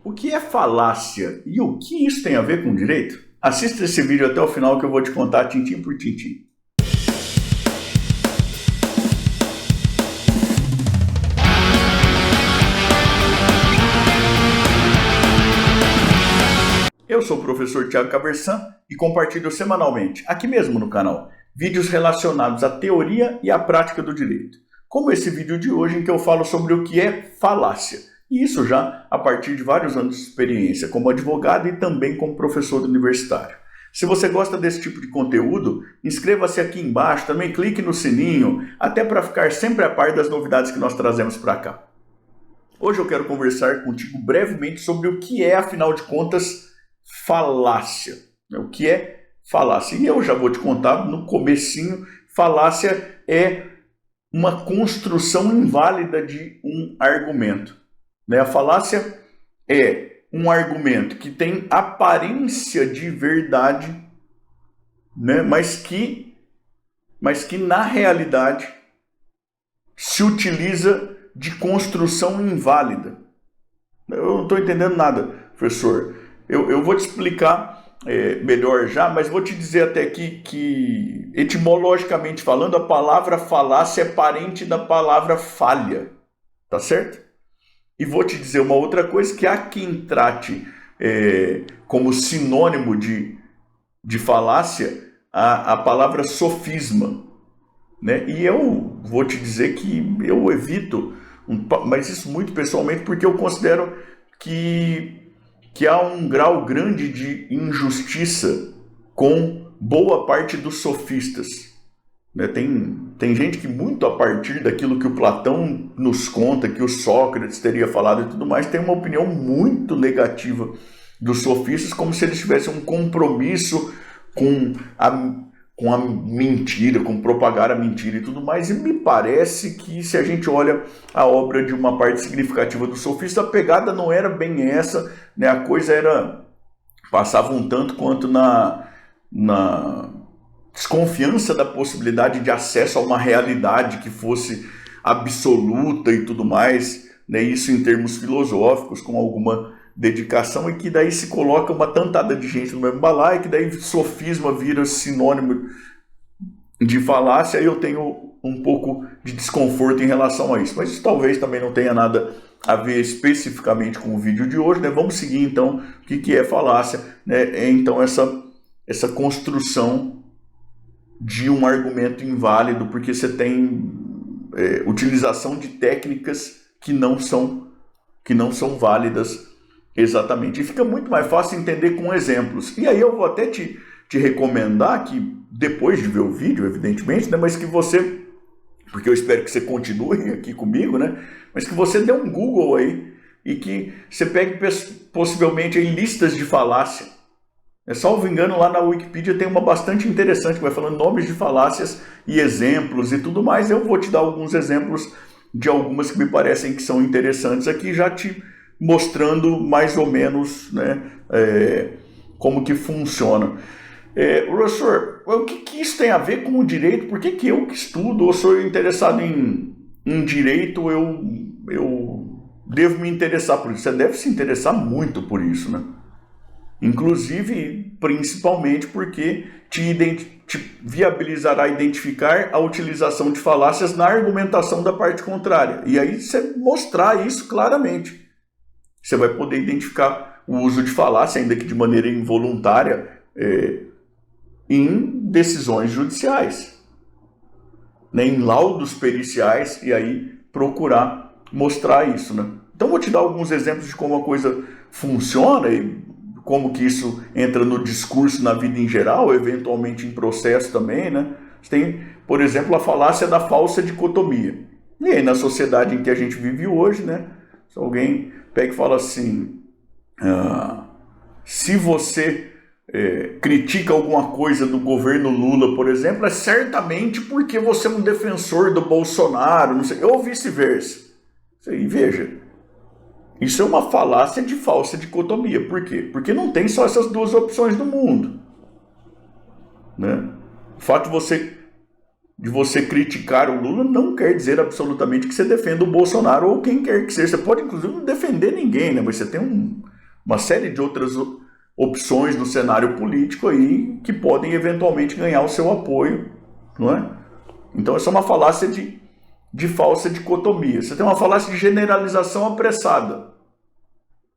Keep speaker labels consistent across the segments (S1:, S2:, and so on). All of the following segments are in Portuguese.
S1: O que é falácia e o que isso tem a ver com direito? Assista esse vídeo até o final que eu vou te contar tintim por tintim. Eu sou o professor Thiago Caversan e compartilho semanalmente, aqui mesmo no canal, vídeos relacionados à teoria e à prática do direito. Como esse vídeo de hoje em que eu falo sobre o que é falácia. E isso já a partir de vários anos de experiência como advogado e também como professor universitário. Se você gosta desse tipo de conteúdo, inscreva-se aqui embaixo, também clique no sininho, até para ficar sempre a par das novidades que nós trazemos para cá. Hoje eu quero conversar contigo brevemente sobre o que é, afinal de contas, falácia. O que é falácia? E eu já vou te contar no comecinho, falácia é uma construção inválida de um argumento. A falácia é um argumento que tem aparência de verdade, mas que na realidade se utiliza de construção inválida. Eu não estou entendendo nada, professor. Eu vou te explicar melhor já, mas vou te dizer até aqui que, etimologicamente falando, a palavra falácia é parente da palavra falha, tá certo? E vou te dizer uma outra coisa, que há quem trate como sinônimo de falácia a palavra sofisma. E eu vou te dizer que eu evito, mas isso muito pessoalmente, porque eu considero que há um grau grande de injustiça com boa parte dos sofistas. Tem gente que muito a partir daquilo que o Platão nos conta, que o Sócrates teria falado e tudo mais, tem uma opinião muito negativa dos sofistas, como se eles tivessem um compromisso com a mentira, com propagar a mentira e tudo mais. E me parece que, se a gente olha a obra de uma parte significativa do sofista, a pegada não era bem essa, a coisa passava um tanto quanto na desconfiança da possibilidade de acesso a uma realidade que fosse absoluta e tudo mais, isso em termos filosóficos, com alguma dedicação, e que daí se coloca uma tantada de gente no mesmo balaio, e que daí sofisma vira sinônimo de falácia, e eu tenho um pouco de desconforto em relação a isso. Mas isso talvez também não tenha nada a ver especificamente com o vídeo de hoje. Vamos seguir então o que é falácia. É então essa construção de um argumento inválido, porque você tem utilização de técnicas que não são válidas exatamente. E fica muito mais fácil entender com exemplos. E aí eu vou até te recomendar que, depois de ver o vídeo, evidentemente, mas que você, porque eu espero que você continue aqui comigo, mas que você dê um Google aí e que você pegue possivelmente aí listas de falácia. Salvo engano, lá na Wikipedia tem uma bastante interessante que vai falando nomes de falácias e exemplos e tudo mais. Eu vou te dar alguns exemplos de algumas que me parecem que são interessantes aqui, já te mostrando mais ou menos como que funciona. Professor, o que isso tem a ver com o direito? Por que eu que estudo ou sou interessado em direito, eu devo me interessar por isso? Você deve se interessar muito por isso, Inclusive, principalmente porque te viabilizará identificar a utilização de falácias na argumentação da parte contrária. E aí você mostrar isso claramente. Você vai poder identificar o uso de falácia, ainda que de maneira involuntária, em decisões judiciais, em laudos periciais, e aí procurar mostrar isso. Então vou te dar alguns exemplos de como a coisa funciona e como que isso entra no discurso na vida em geral, eventualmente em processo também. Você tem, por exemplo, a falácia da falsa dicotomia. E aí, na sociedade em que a gente vive hoje, se alguém pega e fala assim, se você critica alguma coisa do governo Lula, por exemplo, é certamente porque você é um defensor do Bolsonaro, não sei, ou vice-versa. E veja, isso é uma falácia de falsa dicotomia. Por quê? Porque não tem só essas duas opções no mundo. O fato de você criticar o Lula não quer dizer absolutamente que você defenda o Bolsonaro ou quem quer que seja. Você pode, inclusive, não defender ninguém, mas você tem uma série de outras opções no cenário político aí que podem eventualmente ganhar o seu apoio, não é? Então essa é uma falácia de falsa dicotomia. Você tem uma falácia de generalização apressada,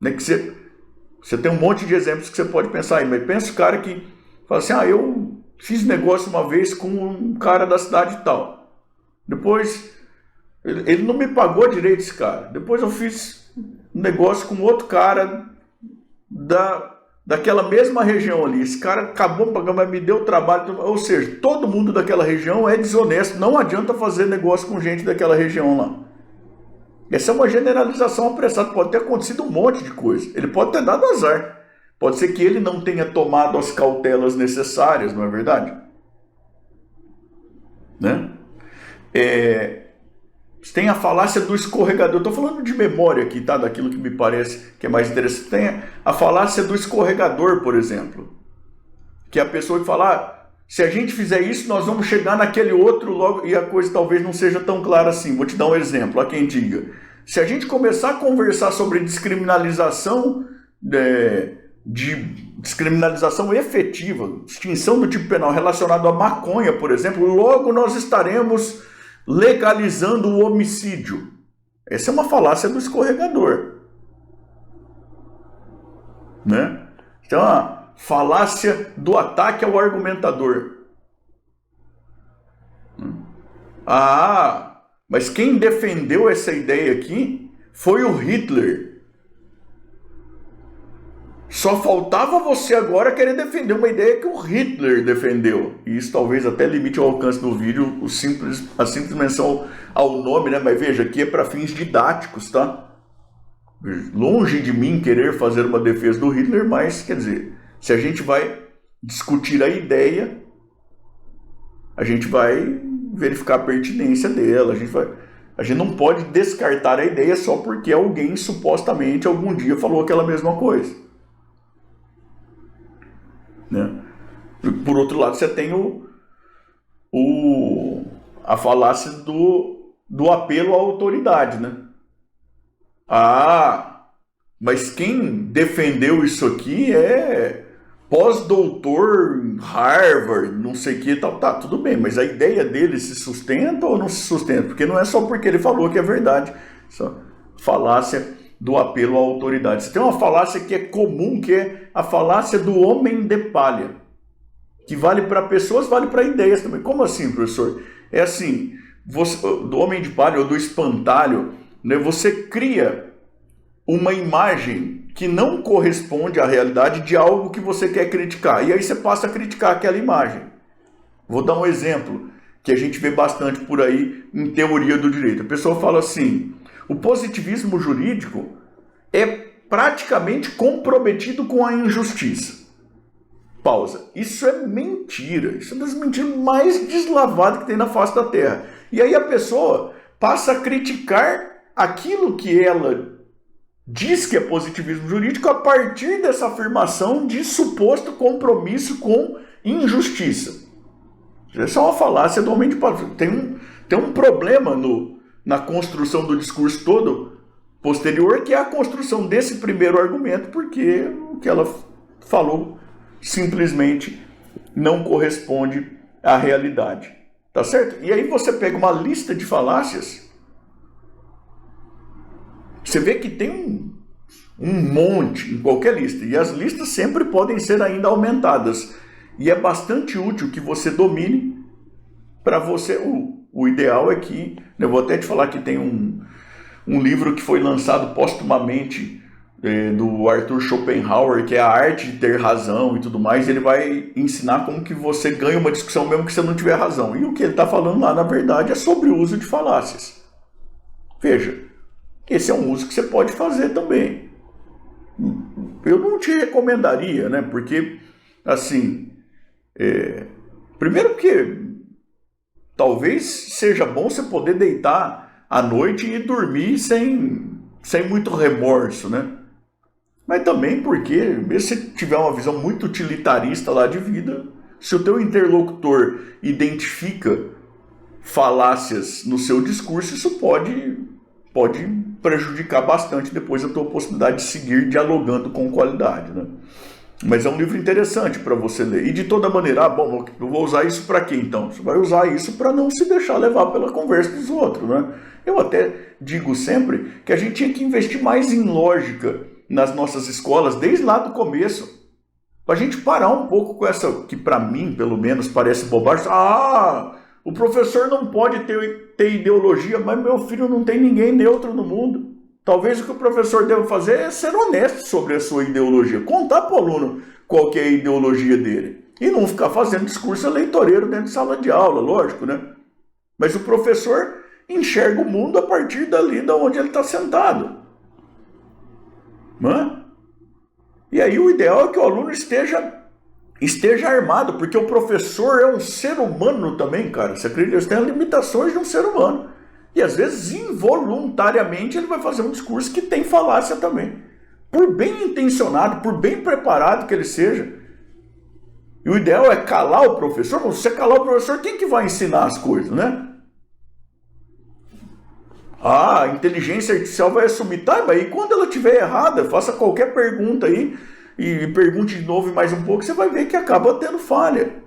S1: né? Que você tem um monte de exemplos que você pode pensar aí, mas pensa o cara que fala assim, eu fiz negócio uma vez com um cara da cidade tal. Depois, ele não me pagou direito esse cara. Depois eu fiz um negócio com outro cara daquela mesma região ali. Esse cara acabou pagando, mas me deu trabalho. Ou seja, todo mundo daquela região é desonesto. Não adianta fazer negócio com gente daquela região lá. Essa é uma generalização apressada. Pode ter acontecido um monte de coisa. Ele pode ter dado azar. Pode ser que ele não tenha tomado as cautelas necessárias, não é verdade? Né? Tem a falácia do escorregador. Estou falando de memória aqui, tá? Daquilo que me parece que é mais interessante. Tem a falácia do escorregador, por exemplo. Que é a pessoa que fala, se a gente fizer isso, nós vamos chegar naquele outro logo, e a coisa talvez não seja tão clara assim. Vou te dar um exemplo, há quem diga. Se a gente começar a conversar sobre descriminalização de descriminalização efetiva, extinção do tipo penal relacionado à maconha, por exemplo, logo nós estaremos legalizando o homicídio. Essa é uma falácia do escorregador, né? Então, a falácia do ataque ao argumentador. Mas quem defendeu essa ideia aqui foi o Hitler. Só faltava você agora querer defender uma ideia que o Hitler defendeu. E isso talvez até limite o alcance do vídeo, a simples menção ao nome, né? Mas veja, aqui é para fins didáticos, tá? Longe de mim querer fazer uma defesa do Hitler, mas, quer dizer, se a gente vai discutir a ideia, a gente vai verificar a pertinência dela, a gente não pode descartar a ideia só porque alguém supostamente algum dia falou aquela mesma coisa. Né? Por outro lado, você tem a falácia do apelo à autoridade, né? Mas quem defendeu isso aqui é pós-doutor em Harvard, não sei o que, tal, tá, tudo bem, mas a ideia dele se sustenta ou não se sustenta? Porque não é só porque ele falou que é verdade. Só falácia do apelo à autoridade. Você tem uma falácia que é comum, que é a falácia do homem de palha, que vale para pessoas, vale para ideias também. Como assim, professor? É assim, do homem de palha ou do espantalho, né, você cria uma imagem que não corresponde à realidade de algo que você quer criticar, e aí você passa a criticar aquela imagem. Vou dar um exemplo que a gente vê bastante por aí em teoria do direito. A pessoa fala assim, o positivismo jurídico é praticamente comprometido com a injustiça. Pausa. Isso é mentira. Isso é uma das mentiras mais deslavadas que tem na face da Terra. E aí a pessoa passa a criticar aquilo que ela diz que é positivismo jurídico a partir dessa afirmação de suposto compromisso com injustiça. Essa é uma falácia do homem de palha. Tem um problema na construção do discurso todo posterior, que é a construção desse primeiro argumento, porque o que ela falou simplesmente não corresponde à realidade. Tá certo? E aí você pega uma lista de falácias, você vê que tem um monte em qualquer lista, e as listas sempre podem ser ainda aumentadas. E é bastante útil que você domine para você... O ideal é que... Eu vou até te falar que tem um livro que foi lançado póstumamente do Arthur Schopenhauer, que é a arte de ter razão e tudo mais. Ele vai ensinar como que você ganha uma discussão mesmo que você não tiver razão. E o que ele está falando lá, na verdade, é sobre o uso de falácias. Veja, esse é um uso que você pode fazer também. Eu não te recomendaria, né? Porque, assim... primeiro porque... talvez seja bom você poder deitar à noite e dormir sem muito remorso, né? Mas também porque, mesmo se você tiver uma visão muito utilitarista lá de vida, se o teu interlocutor identifica falácias no seu discurso, isso pode prejudicar bastante depois a tua possibilidade de seguir dialogando com qualidade, né? Mas é um livro interessante para você ler. E de toda maneira, bom, eu vou usar isso para quê então? Você vai usar isso para não se deixar levar pela conversa dos outros, né? Eu até digo sempre que a gente tinha que investir mais em lógica nas nossas escolas, desde lá do começo. Para a gente parar um pouco com essa, que para mim, pelo menos, parece bobagem. O professor não pode ter ideologia, mas meu filho não tem ninguém neutro no mundo. Talvez o que o professor deva fazer é ser honesto sobre a sua ideologia. Contar para o aluno qual que é a ideologia dele. E não ficar fazendo discurso eleitoreiro dentro de sala de aula, lógico, né? Mas o professor enxerga o mundo a partir dali de onde ele está sentado. Não é? E aí o ideal é que o aluno esteja armado, porque o professor é um ser humano também, cara. Você acredita? Ele tem as limitações de um ser humano. E às vezes, involuntariamente, ele vai fazer um discurso que tem falácia também. Por bem intencionado, por bem preparado que ele seja. E o ideal é calar o professor. Se você calar o professor, quem que vai ensinar as coisas, né? A inteligência artificial vai assumir, tá, mas e quando ela estiver errada, faça qualquer pergunta aí e pergunte de novo e mais um pouco, você vai ver que acaba tendo falha.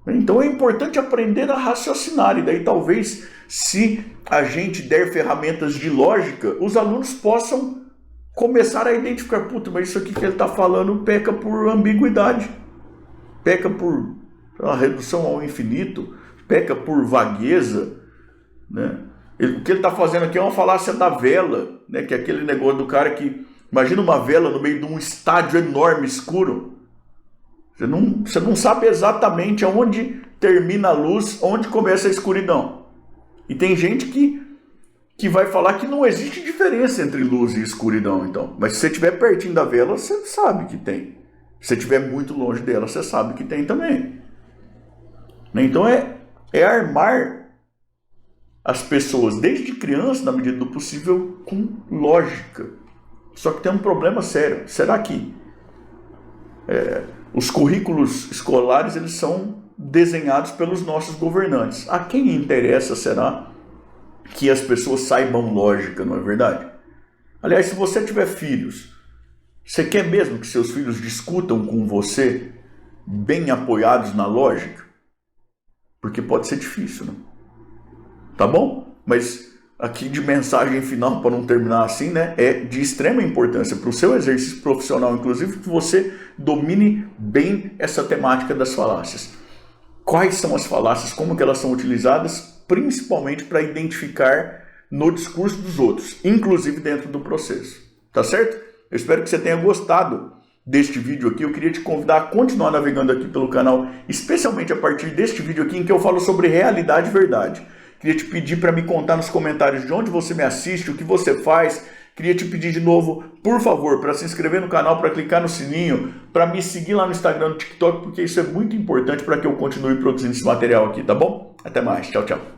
S1: Então é importante aprender a raciocinar, e daí talvez, se a gente der ferramentas de lógica, os alunos possam começar a identificar, puta, mas isso aqui que ele está falando peca por ambiguidade, peca por redução ao infinito, peca por vagueza, né? O que ele está fazendo aqui é uma falácia da vela, né? Que é aquele negócio do cara que... Imagina uma vela no meio de um estádio enorme, escuro. Você não sabe exatamente aonde termina a luz, onde começa a escuridão. E tem gente que vai falar que não existe diferença entre luz e escuridão, então. Mas se você estiver pertinho da vela, você sabe que tem. Se você estiver muito longe dela, você sabe que tem também. Então é armar as pessoas, desde criança, na medida do possível, com lógica. Só que tem um problema sério. Será que os currículos escolares eles são desenhados pelos nossos governantes? A quem interessa, será, que as pessoas saibam lógica, não é verdade? Aliás, se você tiver filhos, você quer mesmo que seus filhos discutam com você bem apoiados na lógica? Porque pode ser difícil, né? Tá bom? Mas aqui de mensagem final, para não terminar assim, né? É de extrema importância para o seu exercício profissional, inclusive, que você domine bem essa temática das falácias. Quais são as falácias, como que elas são utilizadas, principalmente para identificar no discurso dos outros, inclusive dentro do processo. Tá certo? Eu espero que você tenha gostado deste vídeo aqui. Eu queria te convidar a continuar navegando aqui pelo canal, especialmente a partir deste vídeo aqui em que eu falo sobre realidade e verdade. Queria te pedir para me contar nos comentários de onde você me assiste, o que você faz. Queria te pedir de novo, por favor, para se inscrever no canal, para clicar no sininho, para me seguir lá no Instagram, no TikTok, porque isso é muito importante para que eu continue produzindo esse material aqui, tá bom? Até mais, tchau, tchau.